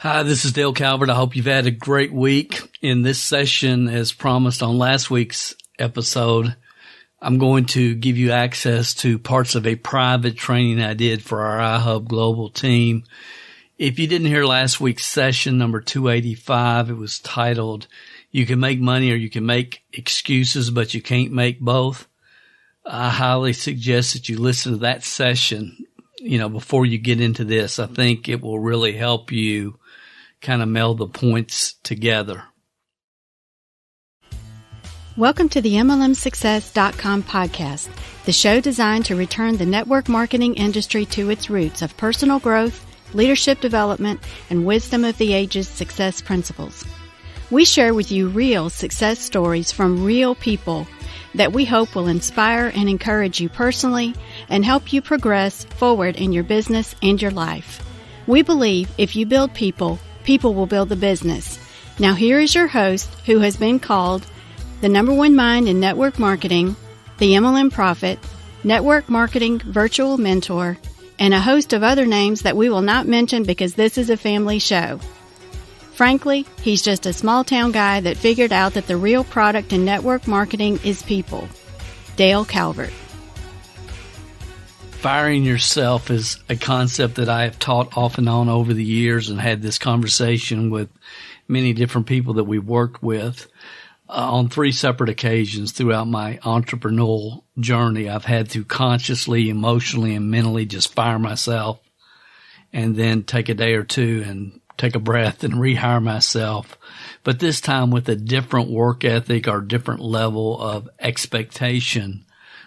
Hi, this is Dale Calvert. I hope you've had a great week. In this session, as promised on last week's episode, I'm going to give you access to parts of a private training I did for our Ihub Global team. If you didn't hear last week's session, number 285, it was titled, You Can Make Money or You Can Make Excuses, but You Can't Make Both. I highly suggest that you listen to that session, before you get into this. I think it will really help you kind of meld the points together. Welcome to the MLMsuccess.com podcast, the show designed to return the network marketing industry to its roots of personal growth, leadership development, and wisdom of the ages success principles. We share with you real success stories from real people that we hope will inspire and encourage you personally and help you progress forward in your business and your life. We believe if you build people, people will build the business. Now here is your host, who has been called the number one mind in network marketing, the MLM prophet, network marketing virtual mentor, and a host of other names that we will not mention because this is a family show. Frankly, he's just a small town guy that figured out that the real product in network marketing is people. Dale Calvert. Firing yourself is a concept that I have taught off and on over the years and had this conversation with many different people that we've worked with on 3 separate occasions throughout my entrepreneurial journey. I've had to consciously, emotionally, and mentally just fire myself and then take a day or two and take a breath and rehire myself. But this time with a different work ethic or different level of expectation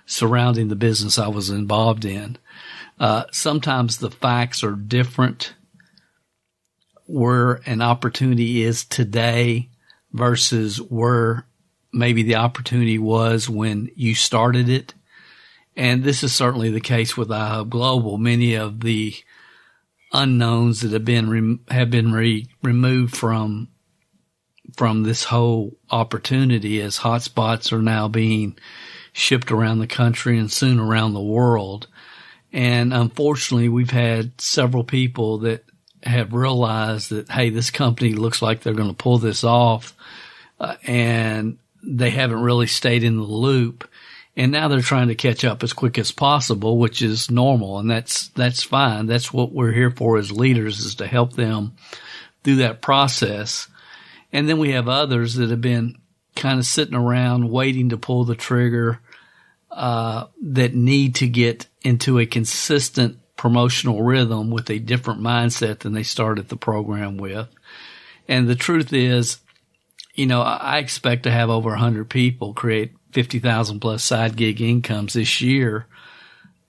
surrounding the business I was involved in. Sometimes the facts are different where an opportunity is today versus where maybe the opportunity was when you started it. And this is certainly the case with Ihub Global. Many of the unknowns that have been removed from this whole opportunity as hotspots are now being shipped around the country and soon around the world. And unfortunately, we've had several people that have realized that, hey, this company looks like they're going to pull this off, and they haven't really stayed in the loop. And now they're trying to catch up as quick as possible, which is normal, and that's fine. That's what we're here for as leaders, is to help them through that process. And then we have others that have been kind of sitting around waiting to pull the trigger, that need to get into a consistent promotional rhythm with a different mindset than they started the program with. And the truth is, I expect to have over 100 people create 50,000 plus side gig incomes this year.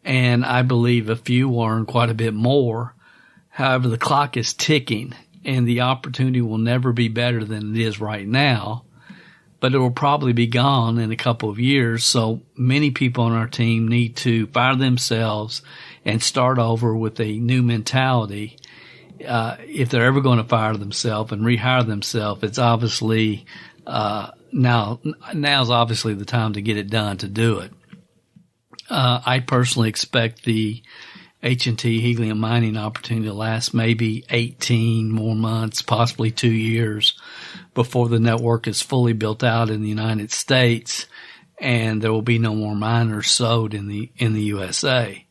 And I believe a few will earn quite a bit more. However, the clock is ticking and the opportunity will never be better than it is right now, but it will probably be gone in a couple of years. So many people on our team need to fire themselves and start over with a new mentality. If they're ever going to fire themselves and rehire themselves, it's obviously, now's obviously the time to get it done, to do it. I personally expect the H&T helium mining opportunity to last maybe 18 more months, possibly 2 years before the network is fully built out in the United States and there will be no more miners sold in the USA.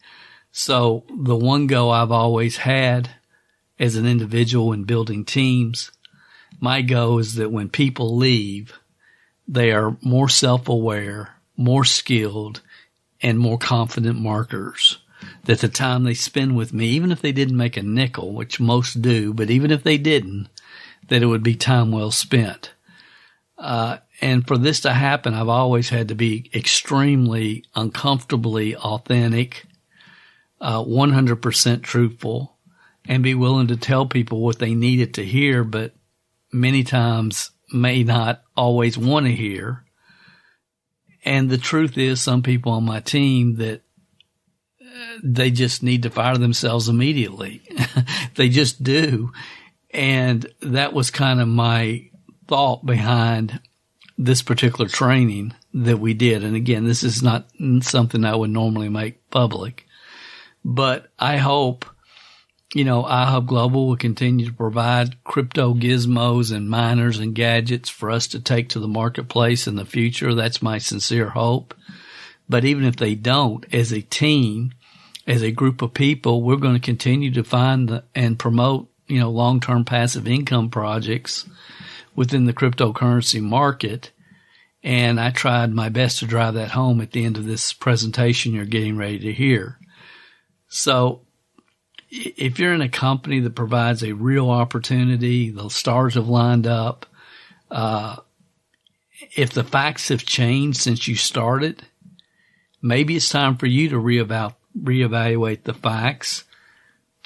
So the one goal I've always had as an individual in building teams, my goal is that when people leave, they are more self-aware, more skilled, and more confident marketers. That the time they spend with me, even if they didn't make a nickel, which most do, but even if they didn't, that it would be time well spent. And for this to happen, I've always had to be extremely uncomfortably authentic, 100% truthful, and be willing to tell people what they needed to hear, but many times may not always want to hear. And the truth is, some people on my team that they just need to fire themselves immediately. They just do. And that was kind of my thought behind this particular training that we did. And again, this is not something I would normally make public, but I hope Ihub Global will continue to provide crypto gizmos and miners and gadgets for us to take to the marketplace in the future. That's my sincere hope. But even if they don't, as a team, as a group of people, we're going to continue to find and promote, long-term passive income projects within the cryptocurrency market. And I tried my best to drive that home at the end of this presentation you're getting ready to hear. So if you're in a company that provides a real opportunity, the stars have lined up, if the facts have changed since you started, maybe it's time for you to reevaluate the facts,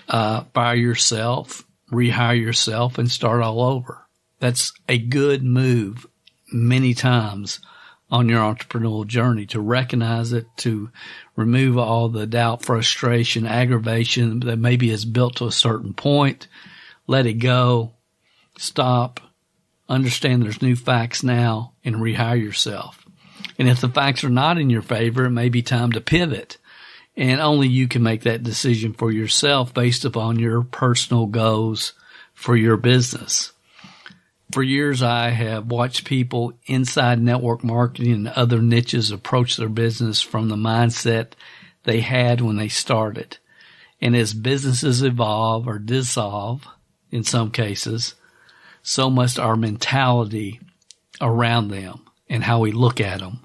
fire yourself, rehire yourself, and start all over. That's a good move many times on your entrepreneurial journey, to recognize it, to remove all the doubt, frustration, aggravation that maybe is built to a certain point. Let it go. Stop. Understand there's new facts now, and rehire yourself. And if the facts are not in your favor, it may be time to pivot. And only you can make that decision for yourself based upon your personal goals for your business. For years, I have watched people inside network marketing and other niches approach their business from the mindset they had when they started. And as businesses evolve or dissolve, in some cases, so must our mentality around them and how we look at them.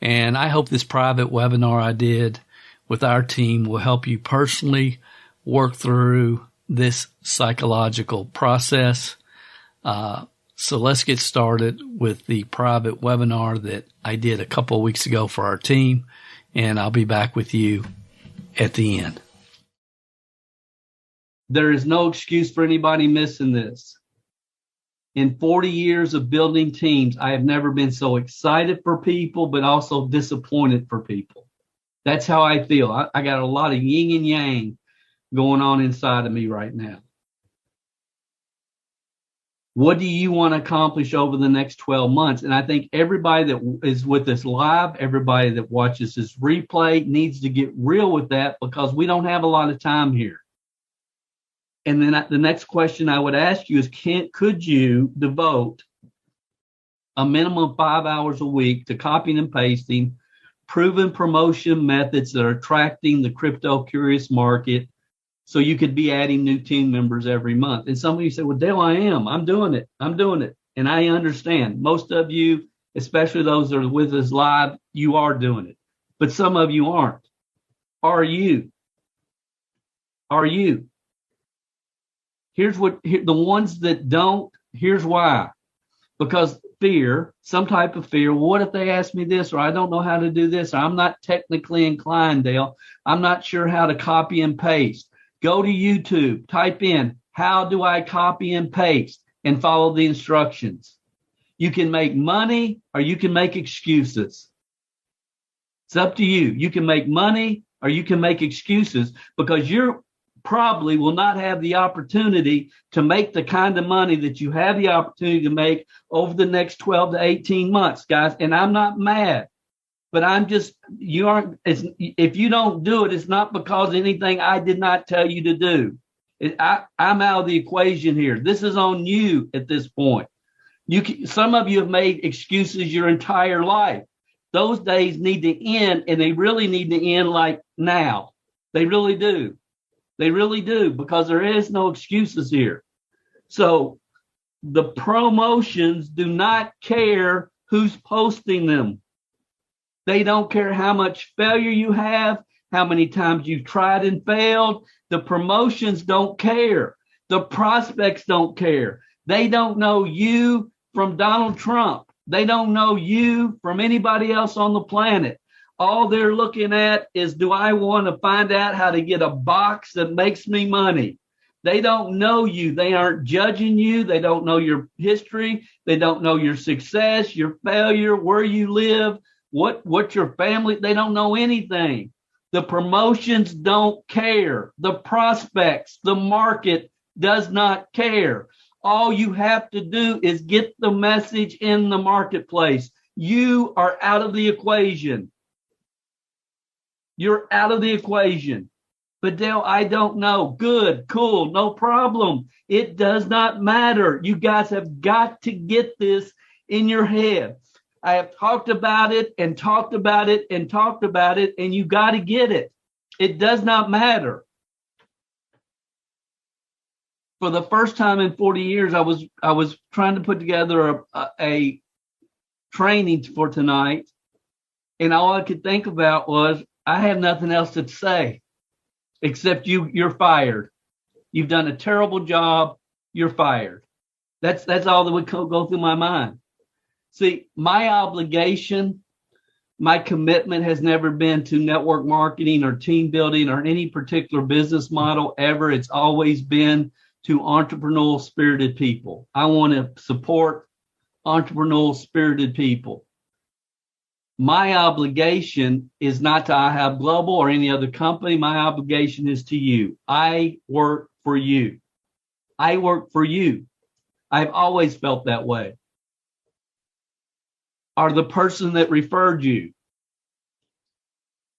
And I hope this private webinar I did with our team will help you personally work through this psychological process. So let's get started with the private webinar that I did a couple of weeks ago for our team, and I'll be back with you at the end. There is no excuse for anybody missing this. In 40 years of building teams, I have never been so excited for people, but also disappointed for people. That's how I feel. I got a lot of yin and yang going on inside of me right now. What do you want to accomplish over the next 12 months? And I think everybody that is with us live, everybody that watches this replay needs to get real with that, because we don't have a lot of time here. And then the next question I would ask you is, could you devote a minimum of 5 hours a week to copying and pasting proven promotion methods that are attracting the crypto curious market, so you could be adding new team members every month? And some of you say, well, Dale, I am. I'm doing it. And I understand. Most of you, especially those that are with us live, you are doing it. But some of you aren't. Are you? The ones that don't, here's why. Because fear, some type of fear. What if they ask me this, or I don't know how to do this, or I'm not technically inclined, Dale. I'm not sure how to copy and paste. Go to YouTube, type in, how do I copy and paste, and follow the instructions. You can make money or you can make excuses. It's up to you. You can make money or you can make excuses, because you probably will not have the opportunity to make the kind of money that you have the opportunity to make over the next 12 to 18 months, guys. And I'm not mad. But if you don't do it, it's not because anything I did not tell you to do. I'm out of the equation here. This is on you at this point. Some of you have made excuses your entire life. Those days need to end, and they really need to end like now. They really do. They really do, because there is no excuses here. So the promotions do not care who's posting them. They don't care how much failure you have, how many times you've tried and failed. The promotions don't care. The prospects don't care. They don't know you from Donald Trump. They don't know you from anybody else on the planet. All they're looking at is, do I want to find out how to get a box that makes me money? They don't know you. They aren't judging you. They don't know your history. They don't know your success, your failure, where you live, what your family, they don't know anything. The promotions don't care. The prospects, the market does not care. All you have to do is get the message in the marketplace. You are out of the equation. You're out of the equation. But Dale, I don't know. Good, cool, no problem. It does not matter. You guys have got to get this in your head. I have talked about it and talked about it and talked about it, and you got to get it. It does not matter. For the first time in 40 years, I was trying to put together a training for tonight, and all I could think about was I have nothing else to say except you're fired. You've done a terrible job. You're fired. That's all that would go through my mind. See, my obligation, my commitment has never been to network marketing or team building or any particular business model ever. It's always been to entrepreneurial spirited people. I want to support entrepreneurial spirited people. My obligation is not to Ihub Global or any other company. My obligation is to you. I work for you. I work for you. I've always felt that way. Or the person that referred you.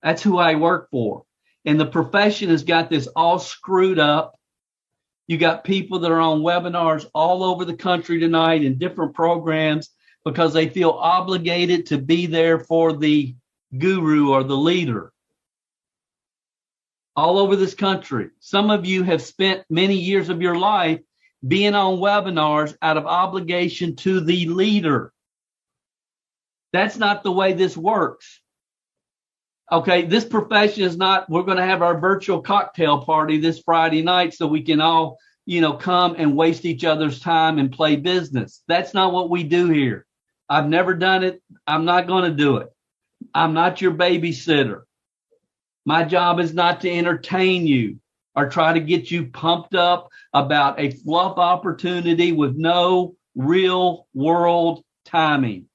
That's who I work for. And the profession has got this all screwed up. You got people that are on webinars all over the country tonight in different programs because they feel obligated to be there for the guru or the leader. All over this country. Some of you have spent many years of your life being on webinars out of obligation to the leader. That's not the way this works. Okay, this profession is not, we're going to have our virtual cocktail party this Friday night so we can all, come and waste each other's time and play business. That's not what we do here. I've never done it. I'm not going to do it. I'm not your babysitter. My job is not to entertain you or try to get you pumped up about a fluff opportunity with no real world timing.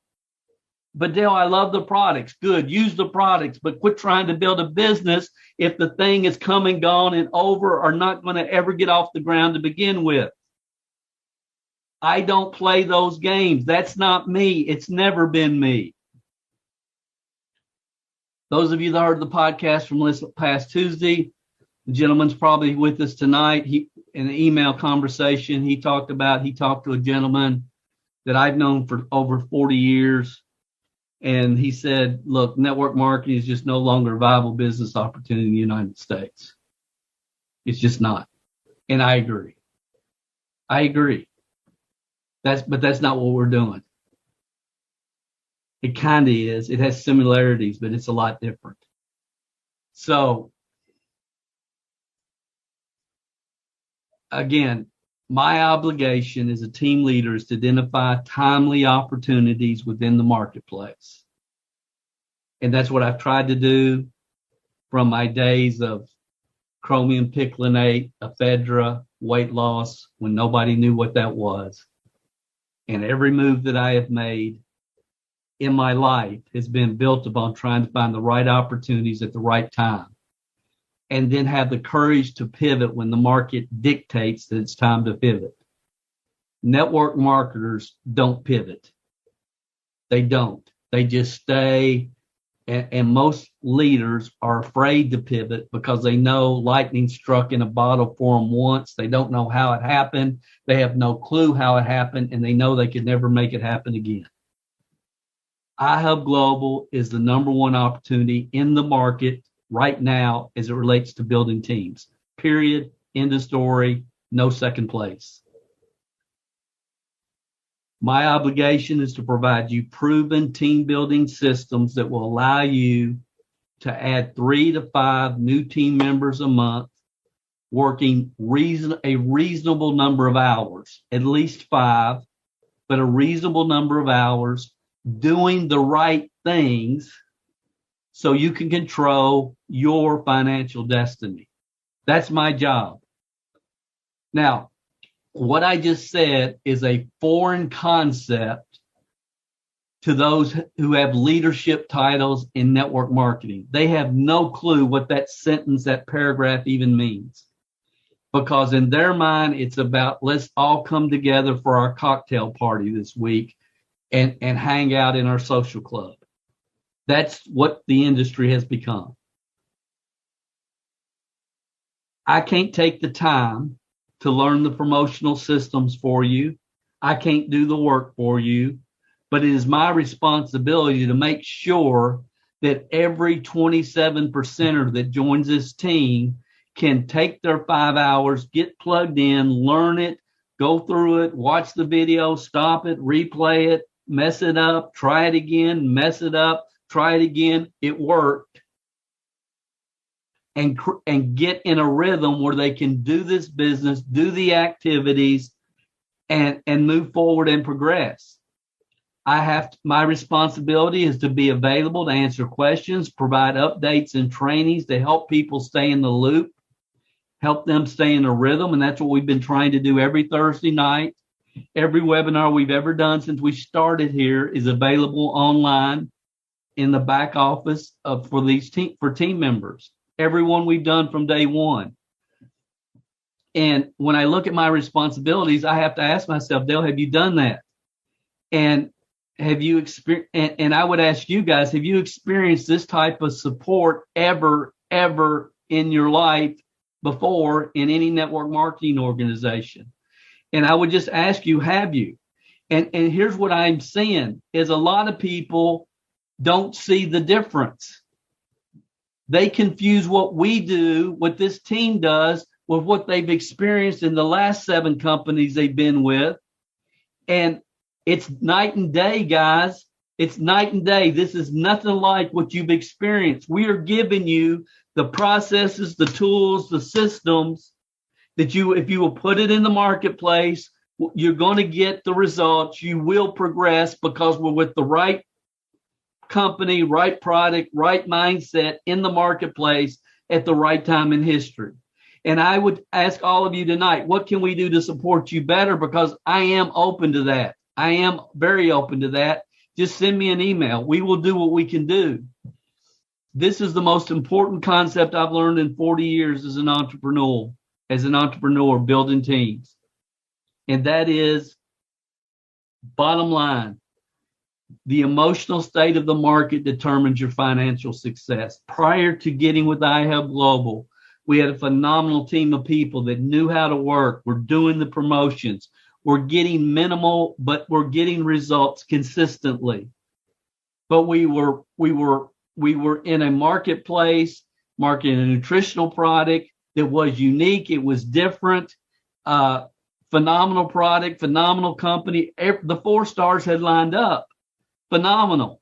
But Dale, I love the products. Good. Use the products, but quit trying to build a business if the thing is come and gone and over or not going to ever get off the ground to begin with. I don't play those games. That's not me. It's never been me. Those of you that heard the podcast from past Tuesday, the gentleman's probably with us tonight. In an email conversation, he talked to a gentleman that I've known for over 40 years. And he said, look, network marketing is just no longer a viable business opportunity in the United States. It's just not. And I agree. But that's not what we're doing. It kind of is. It has similarities, but it's a lot different. So, again, my obligation as a team leader is to identify timely opportunities within the marketplace. And that's what I've tried to do from my days of chromium picolinate, ephedra, weight loss, when nobody knew what that was. And every move that I have made in my life has been built upon trying to find the right opportunities at the right time. And then have the courage to pivot when the market dictates that it's time to pivot. Network marketers don't pivot. They don't. They just stay. And most leaders are afraid to pivot because they know lightning struck in a bottle for them once. They don't know how it happened. They have no clue how it happened, and they know they could never make it happen again. Ihub Global is the number one opportunity in the market right now as it relates to building teams. Period. End of story. No second place. My obligation is to provide you proven team building systems that will allow you to add 3 to 5 new team members a month, working a reasonable number of hours, at least 5, but a reasonable number of hours, doing the right things so you can control your financial destiny. That's my job. Now, what I just said is a foreign concept to those who have leadership titles in network marketing. They have no clue what that sentence, that paragraph even means. Because in their mind, it's about let's all come together for our cocktail party this week and hang out in our social club. That's what the industry has become. I can't take the time to learn the promotional systems for you. I can't do the work for you, but it is my responsibility to make sure that every 27%er that joins this team can take their 5 hours, get plugged in, learn it, go through it, watch the video, stop it, replay it, mess it up, try it again, mess it up, try it again. It worked. And get in a rhythm where they can do this business, do the activities, and move forward and progress. My responsibility is to be available to answer questions, provide updates and trainings to help people stay in the loop, help them stay in a rhythm. And that's what we've been trying to do every Thursday night. Every webinar we've ever done since we started here is available online in the back office for team members. Everyone we've done from day one. And when I look at my responsibilities, I have to ask myself, Dale, have you done that? And have you experienced, and I would ask you guys, have you experienced this type of support ever in your life before in any network marketing organization? And I would just ask you, have you? And here's what I'm seeing is a lot of people don't see the difference. They confuse what we do, what this team does, with what they've experienced in the last 7 companies they've been with. And it's night and day, guys. It's night and day. This is nothing like what you've experienced. We are giving you the processes, the tools, the systems that if you will put it in the marketplace, you're going to get the results. You will progress because we're with the right company, right product, right mindset in the marketplace at the right time in history. And I would ask all of you tonight, what can we do to support you better? Because I am open to that. I am very open to that. Just send me an email. We will do what we can do. This is the most important concept I've learned in 40 years as an entrepreneur building teams. And that is, bottom line, the emotional state of the market determines your financial success. Prior to getting with Ihub Global, we had a phenomenal team of people that knew how to work. We're doing the promotions. We're getting minimal, but we're getting results consistently. But we were in a marketplace, marketing a nutritional product that was unique. It was different. Phenomenal product, phenomenal company. The 4 stars had lined up. Phenomenal.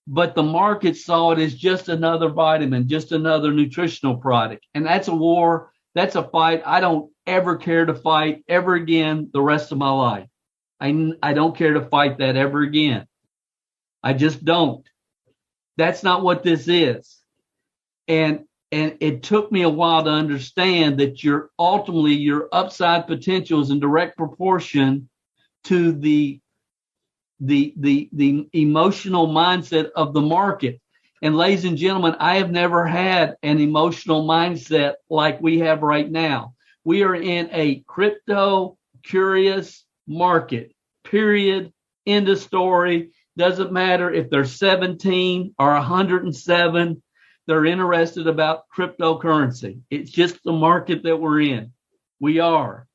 But the market saw it as just another vitamin, just another nutritional product. And that's a war. That's a fight I don't ever care to fight ever again the rest of my life. I don't care to fight that ever again. I just don't. That's not what this is. And it took me a while to understand that your upside potential is in direct proportion to the emotional mindset of the market. And ladies and gentlemen, I have never had an emotional mindset like we have right now. We are in a crypto curious market, period. End of story. Doesn't matter if they're 17 or 107. They're interested about cryptocurrency. It's just the market that we're in. We are.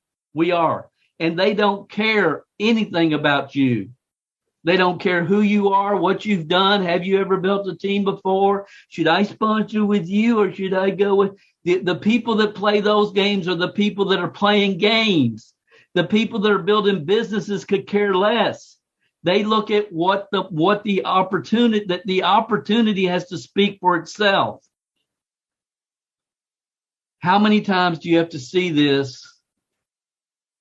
And they don't care anything about you. They don't care who you are, what you've done. Have you ever built a team before? Should I sponsor with you or should I go with the people that play those games are the people that are playing games. The people that are building businesses could care less. They look at what the opportunity has to speak for itself. How many times do you have to see this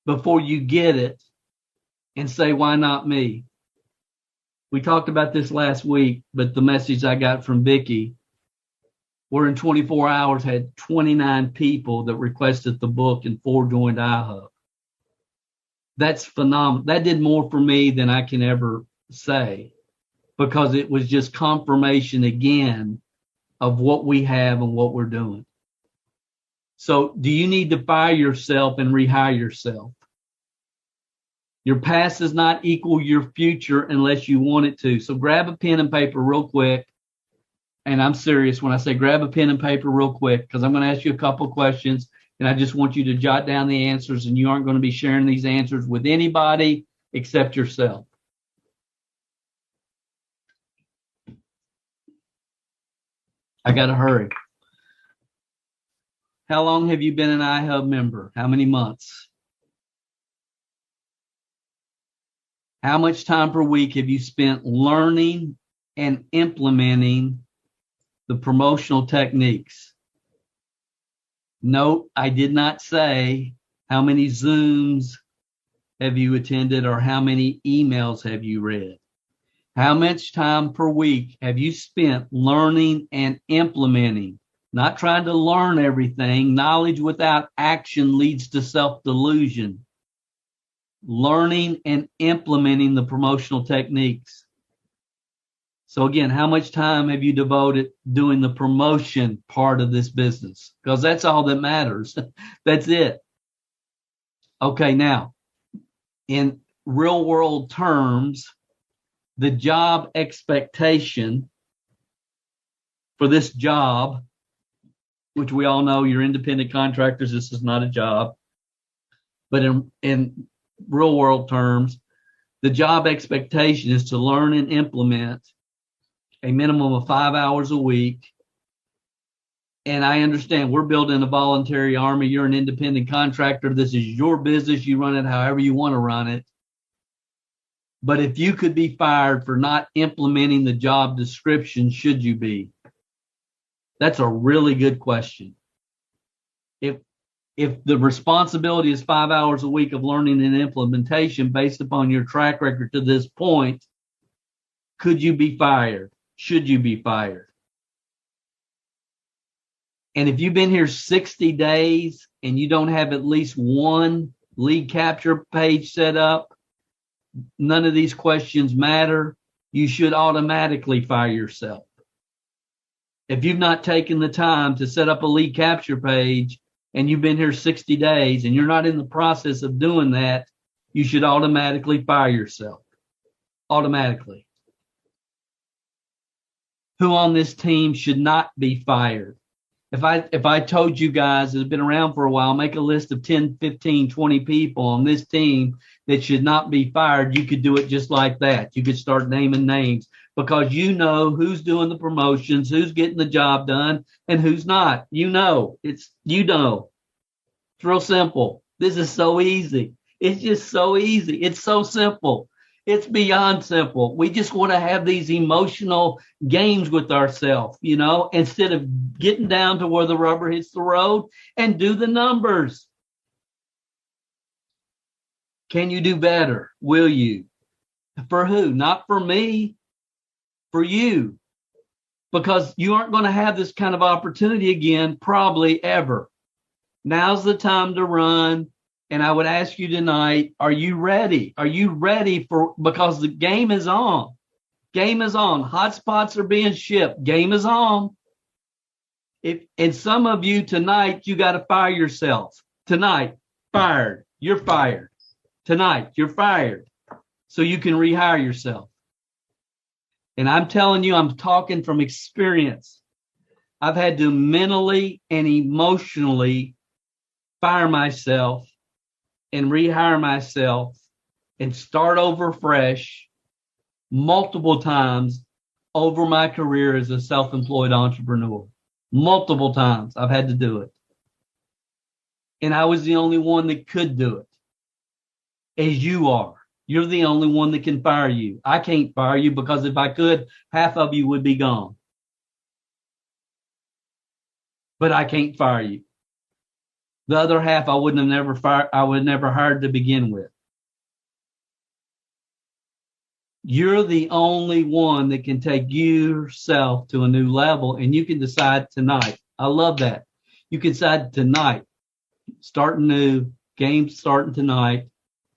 before you get it and say, why not me? We talked about this last week, but the message I got from Vicki, we're in 24 hours had 29 people that requested the book and 4 joined Ihub. That's phenomenal. That did more for me than I can ever say, because it was just confirmation again of what we have and what we're doing. So do you need to fire yourself and rehire yourself? Your past does not equal your future unless you want it to. So grab a pen and paper real quick. And I'm serious when I say grab a pen and paper real quick, because I'm going to ask you a couple of questions. And I just want you to jot down the answers, and you aren't going to be sharing these answers with anybody except yourself. I got to hurry. How long have you been an Ihub member? How many months? How much time per week have you spent learning and implementing the promotional techniques? Note, I did not say how many Zooms have you attended or how many emails have you read. How much time per week have you spent learning and implementing? Not trying to learn everything. Knowledge without action leads to self-delusion. Learning and implementing the promotional techniques. So again, how much time have you devoted doing the promotion part of this business? Because that's all that matters. That's it. Okay, now, in real world terms, the job expectation for this job, which we all know you're independent contractors, this is not a job. But in real world terms, the job expectation is to learn and implement a minimum of 5 hours a week. And I understand we're building a voluntary army. You're an independent contractor. This is your business. You run it however you want to run it. But if you could be fired for not implementing the job description, should you be? That's a really good question. If the responsibility is 5 hours a week of learning and implementation based upon your track record to this point, could you be fired? Should you be fired? And if you've been here 60 days and you don't have at least one lead capture page set up, none of these questions matter. You should automatically fire yourself. If you've not taken the time to set up a lead capture page and you've been here 60 days and you're not in the process of doing that, you should automatically fire yourself. Automatically. Who on this team should not be fired? If I told you guys that have been around for a while, make a list of 10, 15, 20 people on this team that should not be fired, you could do it just like that. You could start naming names because you know who's doing the promotions, who's getting the job done, and who's not. You know. It's real simple. This is so easy. It's just so easy. It's so simple. It's beyond simple. We just want to have these emotional games with ourselves, instead of getting down to where the rubber hits the road and do the numbers. Can you do better? Will you? For who? Not for me, for you. Because you aren't going to have this kind of opportunity again, probably ever. Now's the time to run. And I would ask you tonight, are you ready? Are you ready because the game is on. Game is on. Hotspots are being shipped. Game is on. And some of you tonight, you got to fire yourself. Tonight, fired. You're fired. Tonight, you're fired. So you can rehire yourself. And I'm telling you, I'm talking from experience. I've had to mentally and emotionally fire myself and rehire myself and start over fresh multiple times over my career as a self-employed entrepreneur. Multiple times I've had to do it. And I was the only one that could do it. As you are. You're the only one that can fire you. I can't fire you because if I could, half of you would be gone. But I can't fire you. The other half I would never hired to begin with. You're the only one that can take yourself to a new level, and you can decide tonight. I love that. You can decide tonight, starting new, game starting tonight.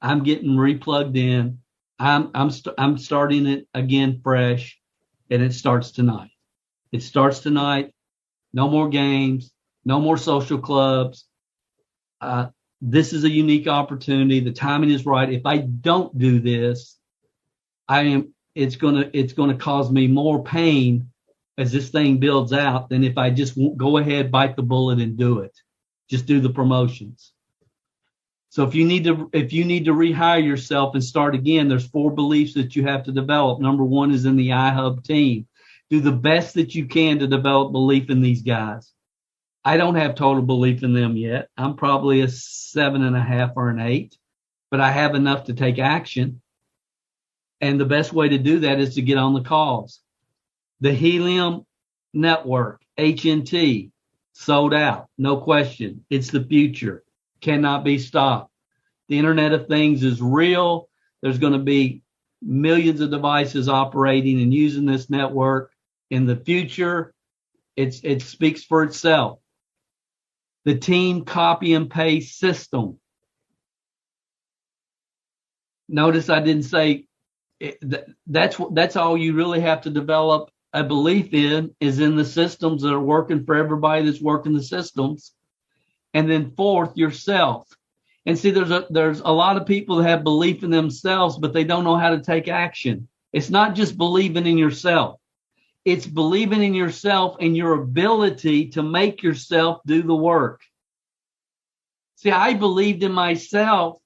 I'm getting replugged in. I'm starting it again fresh, and it starts tonight. It starts tonight. No more games. No more social clubs. This is a unique opportunity. The timing is right. If I don't do this, it's gonna cause me more pain as this thing builds out than if I just won't go ahead, bite the bullet and do it. Just do the promotions. So if you need to rehire yourself and start again, there's 4 beliefs that you have to develop. Number 1 is in the Ihub team. Do the best that you can to develop belief in these guys. I don't have total belief in them yet. I'm probably a 7.5 or an 8, but I have enough to take action. And the best way to do that is to get on the calls. The Helium Network, HNT, sold out. No question. It's the future. Cannot be stopped. The Internet of Things is real. There's going to be millions of devices operating and using this network in the future. It speaks for itself. The team copy and paste system. Notice I didn't say that's all you really have to develop a belief in is in the systems that are working for everybody that's working the systems. And then 4th, yourself. And see, there's a lot of people that have belief in themselves, but they don't know how to take action. It's not just believing in yourself. It's believing in yourself and your ability to make yourself do the work. See, I believed in myself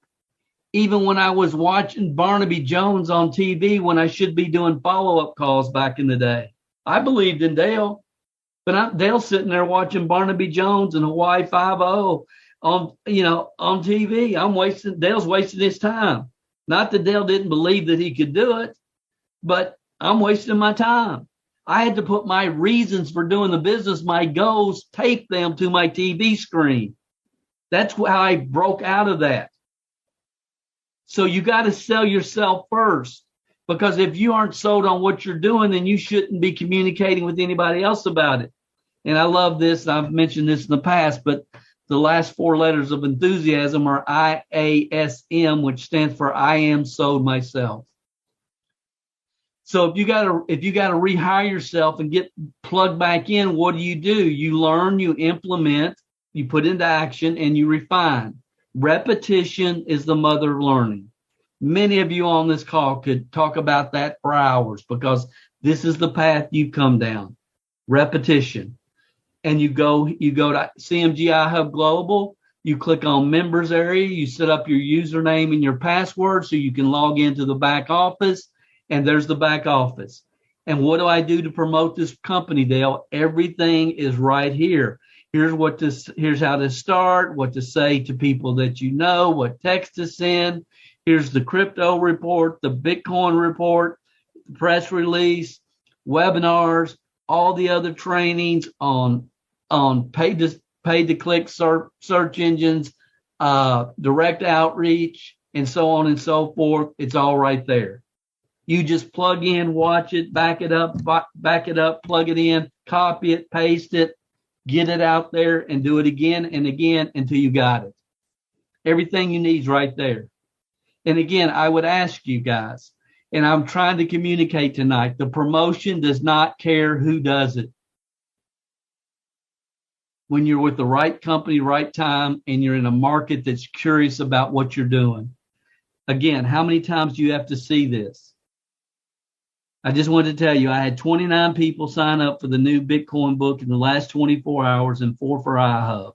even when I was watching Barnaby Jones on TV when I should be doing follow-up calls back in the day. I believed in Dale, but Dale's sitting there watching Barnaby Jones and Hawaii 5-0 on TV. Dale's wasting his time. Not that Dale didn't believe that he could do it, but I'm wasting my time. I had to put my reasons for doing the business, my goals, tape them to my TV screen. That's how I broke out of that. So you got to sell yourself first, because if you aren't sold on what you're doing, then you shouldn't be communicating with anybody else about it. And I love this. I've mentioned this in the past, but the last 4 letters of enthusiasm are IASM, which stands for I am sold myself. So if you got to rehire yourself and get plugged back in, what do? You learn, you implement, you put into action, and you refine. Repetition is the mother of learning. Many of you on this call could talk about that for hours, because this is the path you've come down. Repetition. And you go to CMG Ihub Global, you click on members area, you set up your username and your password so you can log into the back office, and there's the back office. And what do I do to promote this company, Dale? Everything is right here. Here's how to start, what to say to people that you know, what text to send. Here's the crypto report, the Bitcoin report, the press release, webinars, all the other trainings on paid to click search engines, direct outreach, and so on and so forth. It's all right there. You just plug in, watch it, back it up, plug it in, copy it, paste it, get it out there, and do it again and again until you got it. Everything you need is right there. And again, I would ask you guys, and I'm trying to communicate tonight, the promotion does not care who does it. When you're with the right company, right time, and you're in a market that's curious about what you're doing. Again, how many times do you have to see this? I just wanted to tell you, I had 29 people sign up for the new Bitcoin book in the last 24 hours and 4 for Ihub.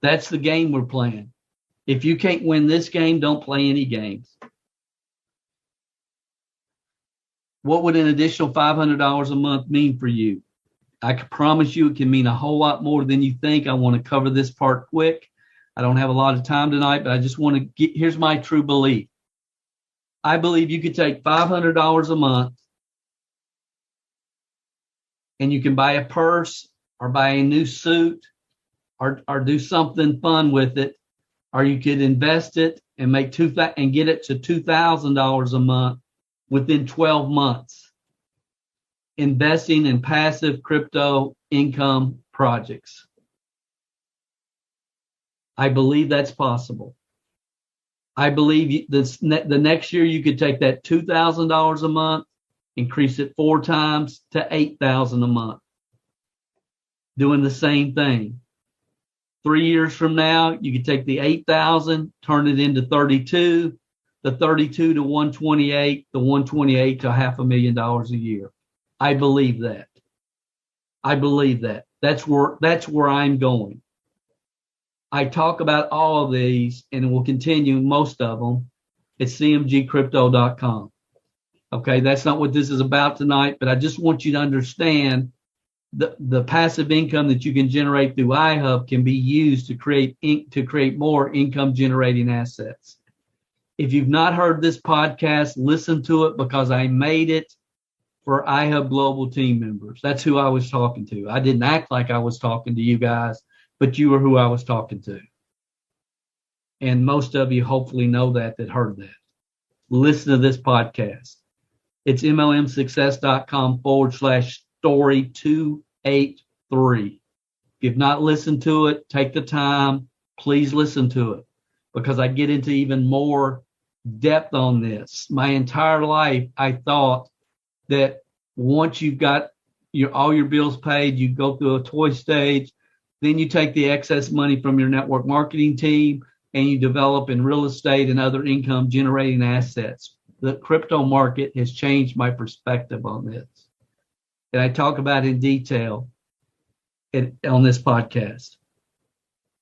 That's the game we're playing. If you can't win this game, don't play any games. What would an additional $500 a month mean for you? I can promise you it can mean a whole lot more than you think. I want to cover this part quick. I don't have a lot of time tonight, but I just want to here's my true belief. I believe you could take $500 a month and you can buy a purse or buy a new suit or do something fun with it, or you could invest it and make and get it to $2,000 a month within 12 months, investing in passive crypto income projects. I believe that's possible. I believe the next year you could take that $2,000 a month, increase it 4 times to $8,000 a month, doing the same thing. 3 years from now, you could take the 8,000, turn it into 32, the 32 to 128, the 128 to $500,000 a year. I believe that. That's where I'm going. I talk about all of these, and we'll continue most of them at cmgcrypto.com. Okay, that's not what this is about tonight, but I just want you to understand the passive income that you can generate through Ihub can be used to create more income generating assets. If you've not heard this podcast, listen to it, because I made it for Ihub Global team members. That's who I was talking to. I didn't act like I was talking to you guys, but you were who I was talking to. And most of you hopefully know that heard that. Listen to this podcast. It's mlmsuccess.com/story 283. If you've not listened to it, take the time. Please listen to it, because I get into even more depth on this. My entire life, I thought that once you've got all your bills paid, you go through a toy stage, then you take the excess money from your network marketing team and you develop in real estate and other income generating assets. The crypto market has changed my perspective on this. And I talk about it in detail on this podcast.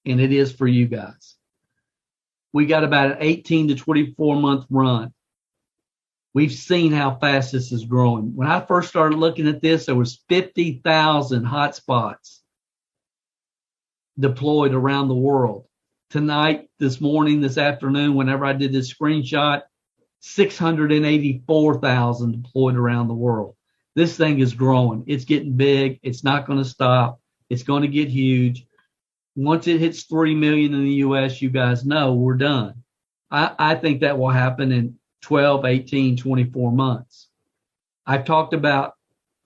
And it is for you guys. We got about an 18 to 24 month run. We've seen how fast this is growing. When I first started looking at this, there was 50,000 hotspots deployed around the world. Tonight, this morning, this afternoon, whenever I did this screenshot, 684,000 deployed around the world. This thing is growing. It's getting big. It's not going to stop. It's going to get huge. Once it hits 3 million in the U.S., you guys know we're done. I think that will happen in 12, 18, 24 months. I've talked about,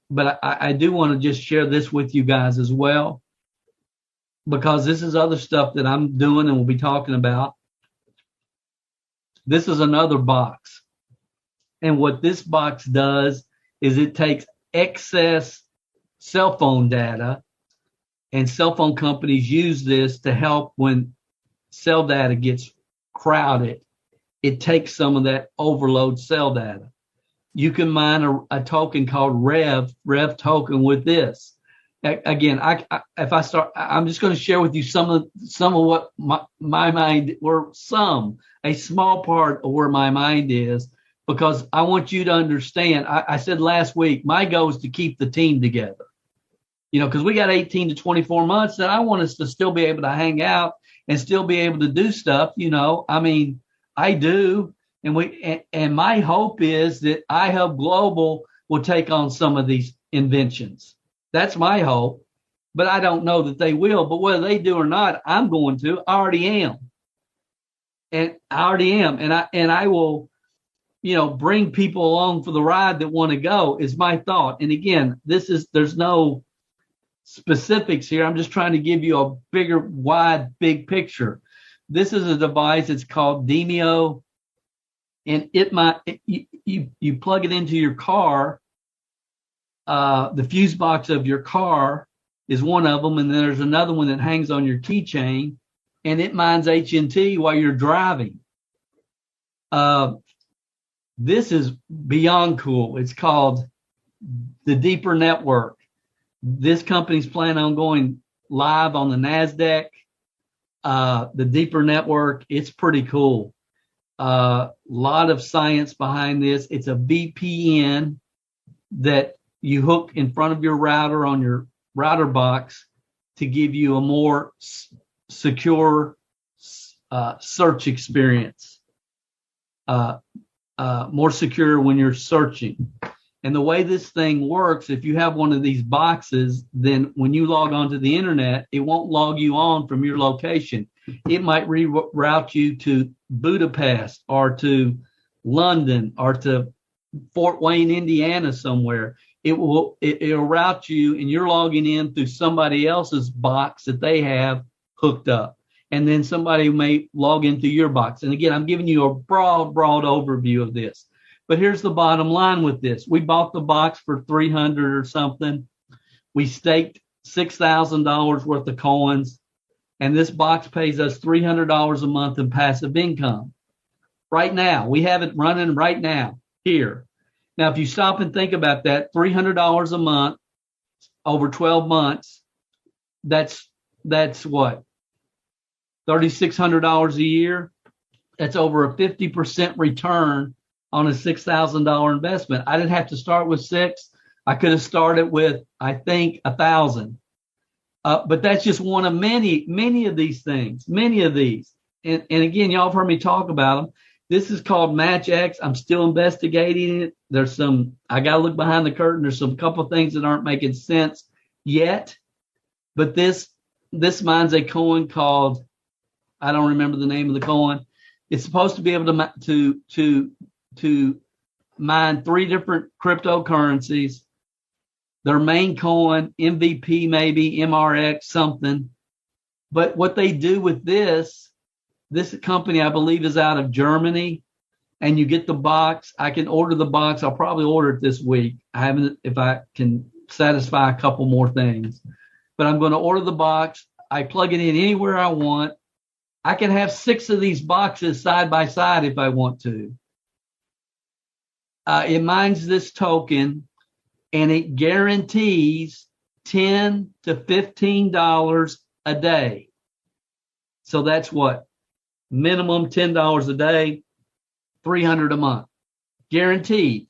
but I do want to just share this with you guys as well, because this is other stuff that I'm doing and we'll be talking about. This is another box. And what this box does is it takes excess cell phone data, and cell phone companies use this to help when cell data gets crowded. It takes some of that overload cell data. You can mine a token called Rev token with this. Again, I'm just going to share with you some of what my mind, a small part of where my mind is, because I want you to understand. I said last week, my goal is to keep the team together. Because we got 18 to 24 months, and I want us to still be able to hang out and still be able to do stuff. I do. And my hope is that Ihub Global will take on some of these inventions. That's my hope, but I don't know that they will. But whether they do or not, I'm going to. I already am. And I will, bring people along for the ride that want to go, is my thought. And again, there's no specifics here. I'm just trying to give you a big picture. This is a device. It's called Demio, and you plug it into your car. The fuse box of your car is one of them, and then there's another one that hangs on your keychain, and it mines HNT while you're driving. This is beyond cool. It's called the Deeper Network. This company's planning on going live on the NASDAQ. The Deeper Network, it's pretty cool. Lot of science behind this. It's a VPN that you hook in front of your router on your router box to give you a more secure search experience. More secure when you're searching. And the way this thing works, if you have one of these boxes, then when you log onto the internet, it won't log you on from your location. It might reroute you to Budapest or to London or to Fort Wayne, Indiana somewhere. It'll route you, and you're logging in through somebody else's box that they have hooked up. And then somebody may log into your box. And again, I'm giving you a broad overview of this. But here's the bottom line with this. We bought the box for $300 or something. We staked $6,000 worth of coins. And this box pays us $300 a month in passive income. Right now, we have it running right now here. Now, if you stop and think about that, $300 a month over 12 months, that's what? $3,600 a year. That's over a 50% return on a $6,000 investment. I didn't have to start with six. I could have started with, I think, 1,000. But that's just one of many of these things, many of these. And again, y'all have heard me talk about them. This is called Match X. I'm still investigating it. I got to look behind the curtain. There's some couple of things that aren't making sense yet. But this mine's a coin called, I don't remember the name of the coin. It's supposed to be able to mine 3 different cryptocurrencies. Their main coin, MVP maybe, MRX something. But what they do with this company, I believe, is out of Germany, and you get the box. I can order the box. I'll probably order it this week. If I can satisfy a couple more things. But I'm going to order the box. I plug it in anywhere I want. I can have 6 of these boxes side by side if I want to. It mines this token, and it guarantees $10 to $15 a day. So that's what? Minimum $10 a day, $300 a month. Guaranteed.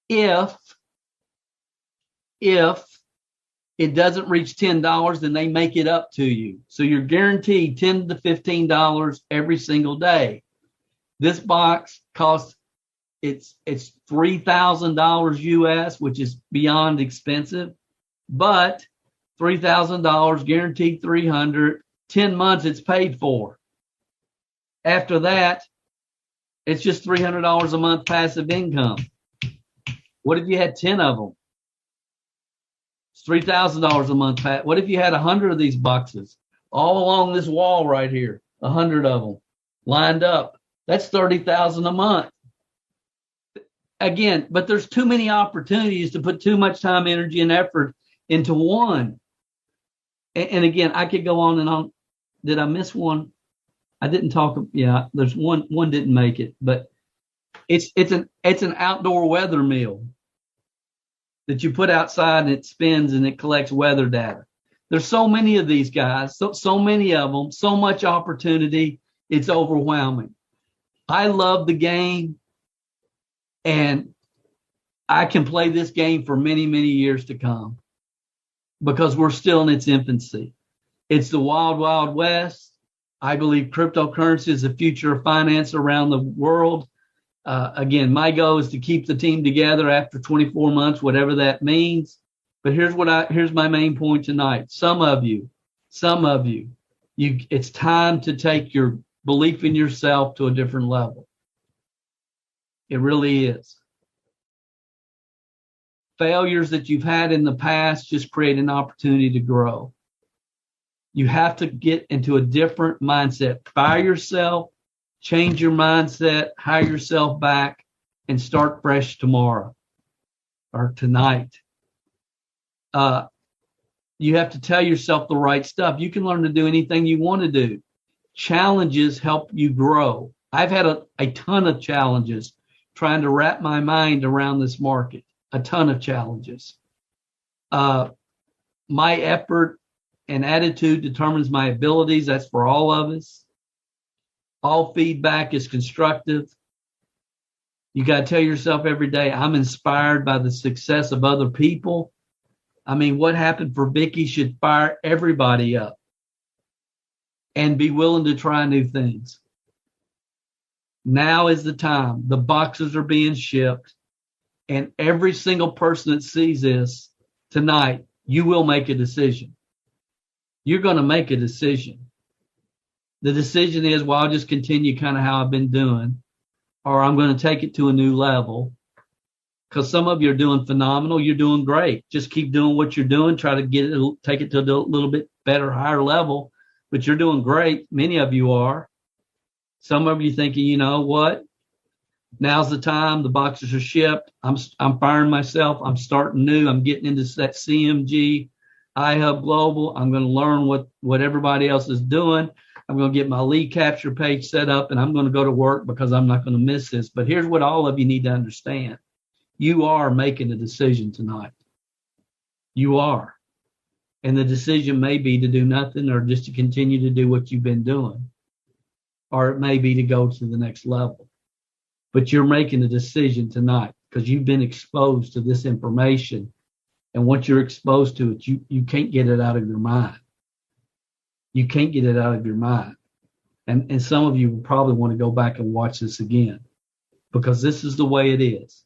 If it doesn't reach $10, then they make it up to you. So you're guaranteed $10 to $15 every single day. This box costs, it's $3,000 US, which is beyond expensive, but $3,000 guaranteed 300, 10 months it's paid for. After that, it's just $300 a month passive income. What if you had 10 of them? It's $3,000 a month. What if you had 100 of these boxes all along this wall right here? 100 of them lined up. That's $30,000 a month. Again, but there's too many opportunities to put too much time, energy, and effort into one. And again, I could go on and on. Did I miss one? I didn't talk. Yeah, there's one didn't make it, but it's an outdoor weather mill that you put outside and it spins and it collects weather data. There's so many of these guys, so many of them, so much opportunity. It's overwhelming. I love the game, and I can play this game for many, many years to come because we're still in its infancy. It's the wild, wild west. I believe cryptocurrency is the future of finance around the world. Again, my goal is to keep the team together after 24 months, whatever that means. But here's my main point tonight. Some of you, it's time to take your belief in yourself to a different level. It really is. Failures that you've had in the past just create an opportunity to grow. You have to get into a different mindset. Fire yourself, change your mindset, hire yourself back, and start fresh tomorrow or tonight. You have to tell yourself the right stuff. You can learn to do anything you want to do. Challenges help you grow. I've had a ton of challenges trying to wrap my mind around this market. A ton of challenges. My effort and attitude determines my abilities. That's for all of us. All feedback is constructive. You got to tell yourself every day, I'm inspired by the success of other people. I mean, what happened for Vicky should fire everybody up and be willing to try new things. Now is the time. The boxes are being shipped, and every single person that sees this tonight, you will make a decision. You're going to make a decision. The decision is, well, I'll just continue kind of how I've been doing, or I'm going to take it to a new level. Because some of you are doing phenomenal. You're doing great. Just keep doing what you're doing. Try to take it to a little bit better, higher level. But you're doing great. Many of you are. Some of you thinking, you know what? Now's the time. The boxes are shipped. I'm firing myself. I'm starting new. I'm getting into that CMG, Ihub Global. I'm going to learn what everybody else is doing. I'm going to get my lead capture page set up, and I'm going to go to work because I'm not going to miss this. But here's what all of you need to understand. you are making a decision tonight. You are. And the decision may be to do nothing or just to continue to do what you've been doing. Or it may be to go to the next level. But you're making a decision tonight because you've been exposed to this information. And once you're exposed to it, you can't get it out of your mind. You can't get it out of your mind. And some of you will probably want to go back and watch this again because this is the way it is.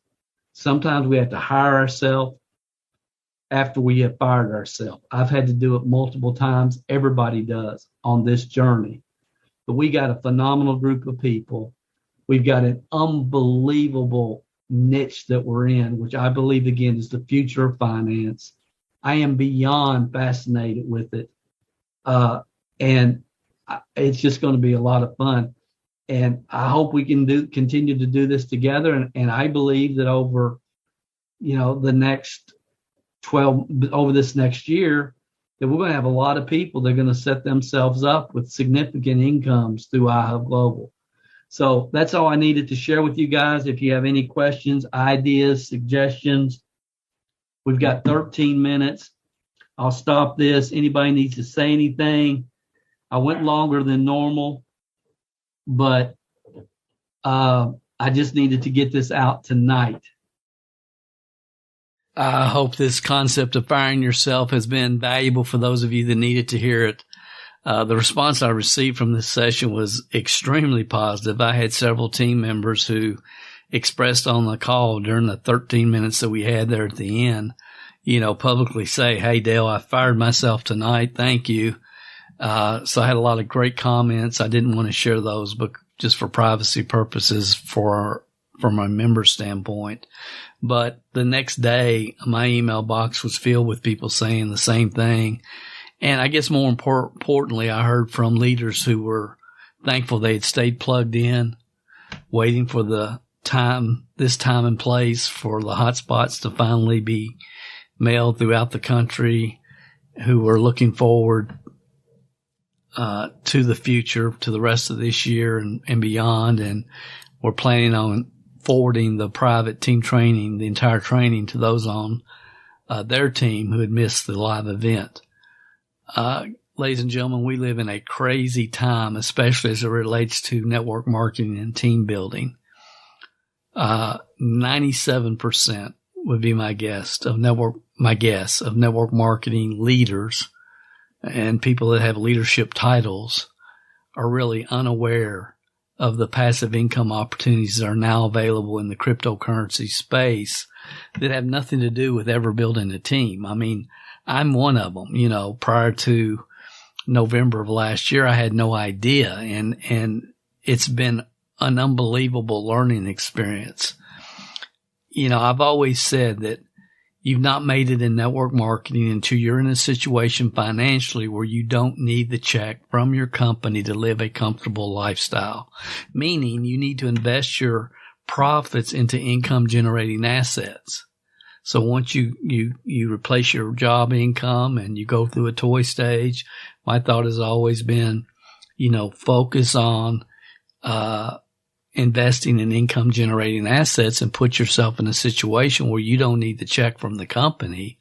Sometimes we have to hire ourselves after we have fired ourselves. I've had to do it multiple times. Everybody does on this journey. But we got a phenomenal group of people. We've got an unbelievable niche that we're in, which I believe, again, is the future of finance. I am beyond fascinated with it. And it's just going to be a lot of fun. And I hope we can continue to do this together. And I believe that over, the next over this next year, that we're going to have a lot of people that are going to set themselves up with significant incomes through Ihub Global. So that's all I needed to share with you guys. If you have any questions, ideas, suggestions, we've got 13 minutes. I'll stop this. Anybody needs to say anything? I went longer than normal, but I just needed to get this out tonight. I hope this concept of firing yourself has been valuable for those of you that needed to hear it. The response I received from this session was extremely positive. I had several team members who expressed on the call during the 13 minutes that we had there at the end, publicly say, "Hey, Dale, I fired myself tonight. Thank you." So I had a lot of great comments. I didn't want to share those, but just for privacy purposes from a member standpoint. But the next day, my email box was filled with people saying the same thing. And I guess more importantly, I heard from leaders who were thankful they had stayed plugged in, waiting for this time and place for the hotspots to finally be mailed throughout the country, who were looking forward to the future, to the rest of this year and beyond. And we're planning on forwarding the private team training, the entire training, to those on their team who had missed the live event. Ladies and gentlemen, we live in a crazy time, especially as it relates to network marketing and team building. 97% would be my guess of network marketing leaders and people that have leadership titles are really unaware of the passive income opportunities that are now available in the cryptocurrency space that have nothing to do with ever building a team. I mean, I'm one of them. Prior to November of last year, I had no idea. And it's been an unbelievable learning experience. I've always said that you've not made it in network marketing until you're in a situation financially where you don't need the check from your company to live a comfortable lifestyle. Meaning you need to invest your profits into income generating assets. So once you replace your job income and you go through a toy stage, my thought has always been, focus on, investing in income generating assets and put yourself in a situation where you don't need the check from the company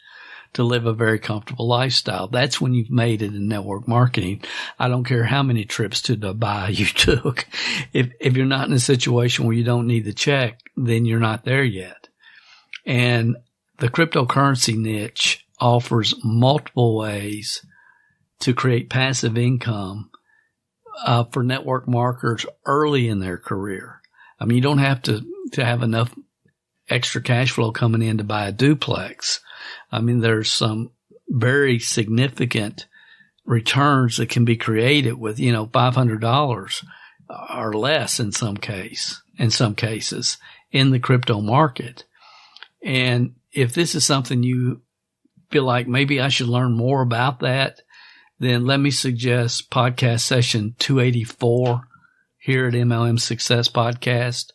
to live a very comfortable lifestyle. That's when you've made it in network marketing. I don't care how many trips to Dubai you took. If you're not in a situation where you don't need the check, then you're not there yet. And the cryptocurrency niche offers multiple ways to create passive income for network marketers early in their career. I mean, you don't have to have enough extra cash flow coming in to buy a duplex. I mean, there's some very significant returns that can be created with, $500 or less in some cases in the crypto market. And if this is something you feel like maybe I should learn more about that, then let me suggest podcast session 284 here at MLM Success Podcast.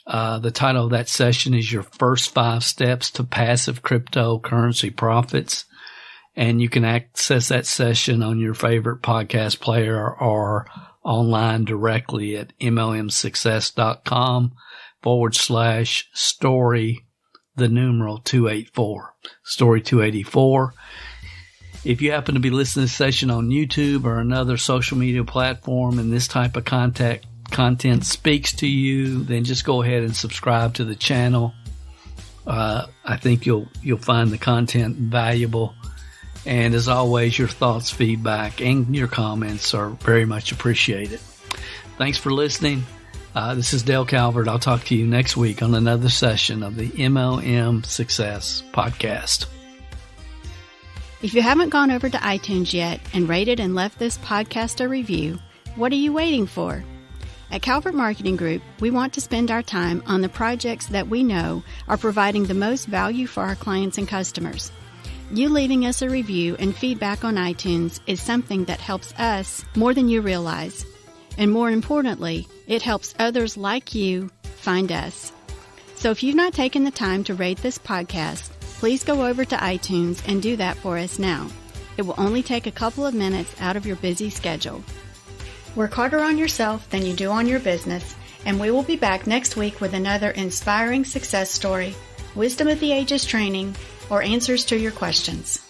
The title of that session is Your First 5 Steps to Passive Cryptocurrency Profits. And you can access that session on your favorite podcast player or online directly at mlmsuccess.com/story the numeral 284, story 284. If you happen to be listening to this session on YouTube or another social media platform and this type of content speaks to you, then just go ahead and subscribe to the channel. I think you'll find the content valuable. And as always, your thoughts, feedback, and your comments are very much appreciated. Thanks for listening. This is Dale Calvert. I'll talk to you next week on another session of the MLM Success Podcast. If you haven't gone over to iTunes yet and rated and left this podcast a review, what are you waiting for? At Calvert Marketing Group, we want to spend our time on the projects that we know are providing the most value for our clients and customers. You leaving us a review and feedback on iTunes is something that helps us more than you realize. And more importantly, it helps others like you find us. So if you've not taken the time to rate this podcast, please go over to iTunes and do that for us now. It will only take a couple of minutes out of your busy schedule. Work harder on yourself than you do on your business, and we will be back next week with another inspiring success story, wisdom of the ages training, or answers to your questions.